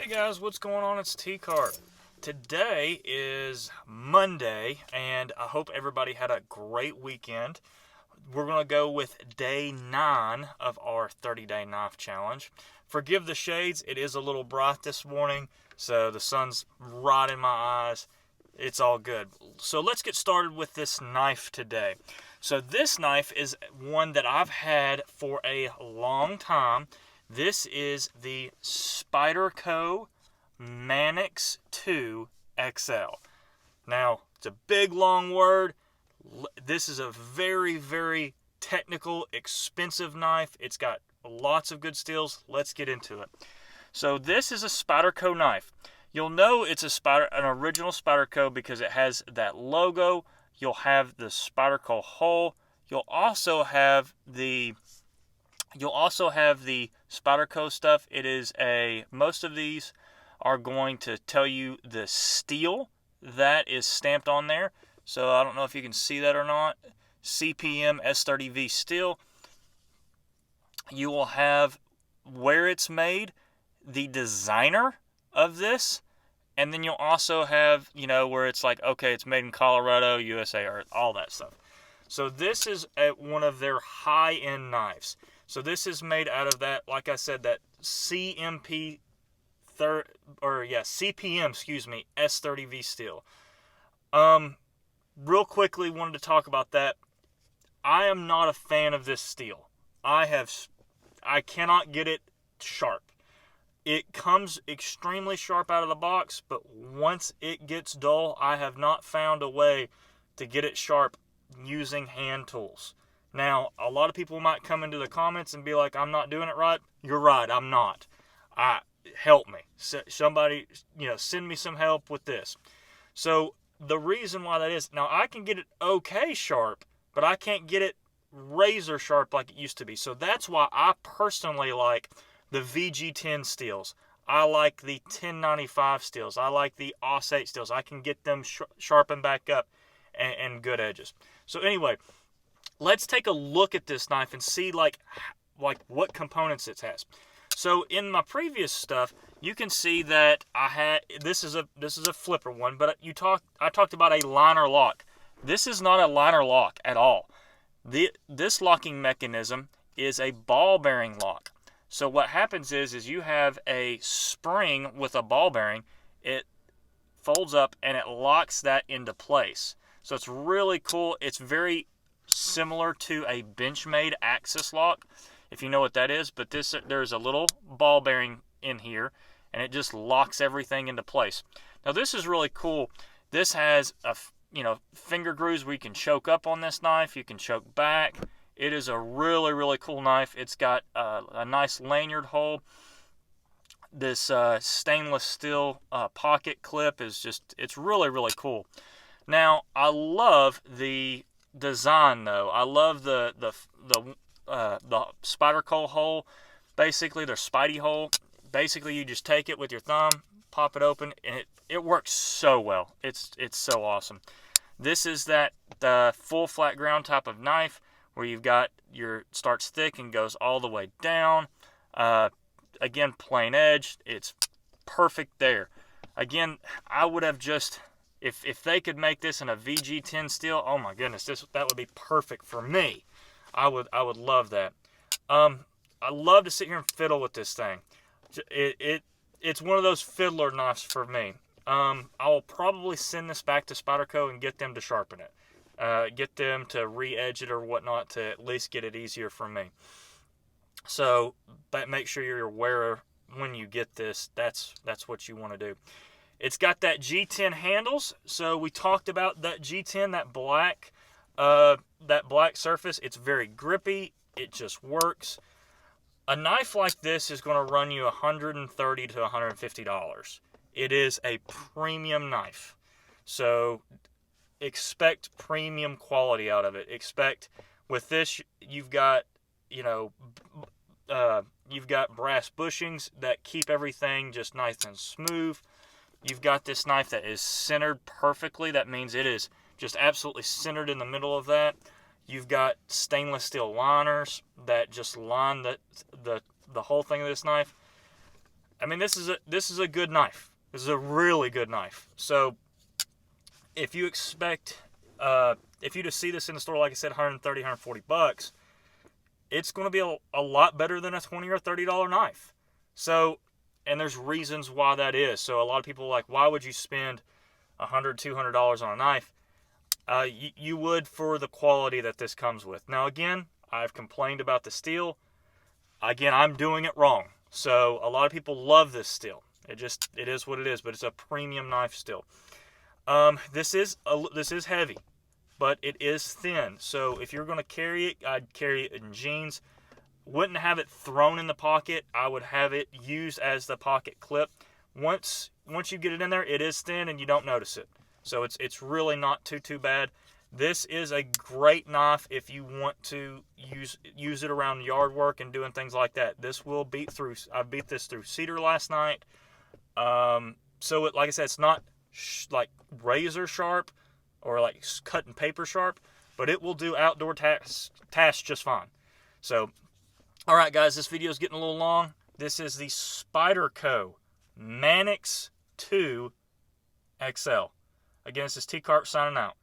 Hey guys, what's going on? It's T-Car. Today is Monday, and I hope everybody had a great weekend. We're going to go with day 9 of our 30-day knife challenge. Forgive the shades, it is a little bright this morning, so the sun's right in my eyes. It's all good. So let's get started with this knife today. So this knife is one that I've had for a long time. This is the Spyderco Manix 2 XL. Now, it's a big, long word. This is a very, very technical, expensive knife. It's got lots of good steels. Let's get into it. So this is a Spyderco knife. You'll know it's an original Spyderco because it has that logo. You'll have the Spyderco hole. You'll also have the Spyderco stuff. Most of these are going to tell you the steel that is stamped on there. So I don't know if you can see that or not. CPM S30V steel. You will have where it's made, the designer of this, and then you'll also have, where it's like, okay, it's made in Colorado, USA, or all that stuff. So this is one of their high-end knives. So this is made out of that, like I said, that CPM, S30V steel. Real quickly, wanted to talk about that. I am not a fan of this steel. I cannot get it sharp. It comes extremely sharp out of the box, but once it gets dull, I have not found a way to get it sharp using hand tools. Now, a lot of people might come into the comments and be like, I'm not doing it right. You're right, I'm not. Help me. Somebody, send me some help with this. So, the reason why that is, now I can get it okay sharp, but I can't get it razor sharp like it used to be. So that's why I personally like the VG10 steels. I like the 1095 steels. I like the AUS 8 steels. I can get them sharpened back up and good edges. So anyway, let's take a look at this knife and see like what components it has. So in my previous stuff, you can see that this is a flipper one, but I talked about a liner lock. This is not a liner lock at all. This locking mechanism is a ball bearing lock. So what happens is you have a spring with a ball bearing. It folds up and it locks that into place. So it's really cool. It's very similar to a Benchmade axis lock, if you know what that is. But there's a little ball bearing in here, and it just locks everything into place. Now this is really cool. This has finger grooves where you can choke up on this knife. You can choke back. It is a really, really cool knife. It's got a nice lanyard hole. This stainless steel pocket clip it's really, really cool. Now, I love the design though. I love the Spyderco hole. Basically, their Spidey hole. Basically, you just take it with your thumb, pop it open, and it works so well. It's so awesome. This is the full flat ground type of knife where you've got starts thick and goes all the way down. Again, plain edge. It's perfect there. Again, I would have just, if they could make this in a VG10 steel, oh my goodness, that would be perfect for me. I would love that. I love to sit here and fiddle with this thing. It's one of those fiddler knives for me. I will probably send this back to Spyderco and get them to sharpen it. Get them to re-edge it or whatnot to at least get it easier for me. So, but make sure you're aware when you get this, that's what you want to do. It's got that G10 handles. So we talked about that G10, that black surface. It's very grippy. It just works. A knife like this is going to run you $130 to $150. It is a premium knife. So expect premium quality out of it. With this, you've got brass bushings that keep everything just nice and smooth. You've got this knife that is centered perfectly. That means it is just absolutely centered in the middle of that. You've got stainless steel liners that just line the whole thing of this knife. I mean, this is a good knife. This is a really good knife. So if you expect, if you just see this in the store, like I said, 130, 140 bucks, it's going to be a lot better than a $20 or $30 knife. So, and there's reasons why that is. So a lot of people are like, why would you spend $100, $200 on a knife? You would for the quality that this comes with. Now, again, I've complained about the steel. Again, I'm doing it wrong. So a lot of people love this steel. It is what it is, but it's a premium knife still. This is heavy, but it is thin. So if you're going to carry it, I'd carry it in jeans. Wouldn't have it thrown in the pocket. I would have it used as the pocket clip. Once you get it in there, it is thin and you don't notice it. So it's really not too bad. This is a great knife if you want to use it around yard work and doing things like that. This will beat through. I beat this through cedar last night. So like I said, it's not like razor sharp or like cutting paper sharp, but it will do outdoor tasks just fine. So, all right, guys, this video is getting a little long. This is the Spyderco Manix 2 XL. Again, this is T-Carp signing out.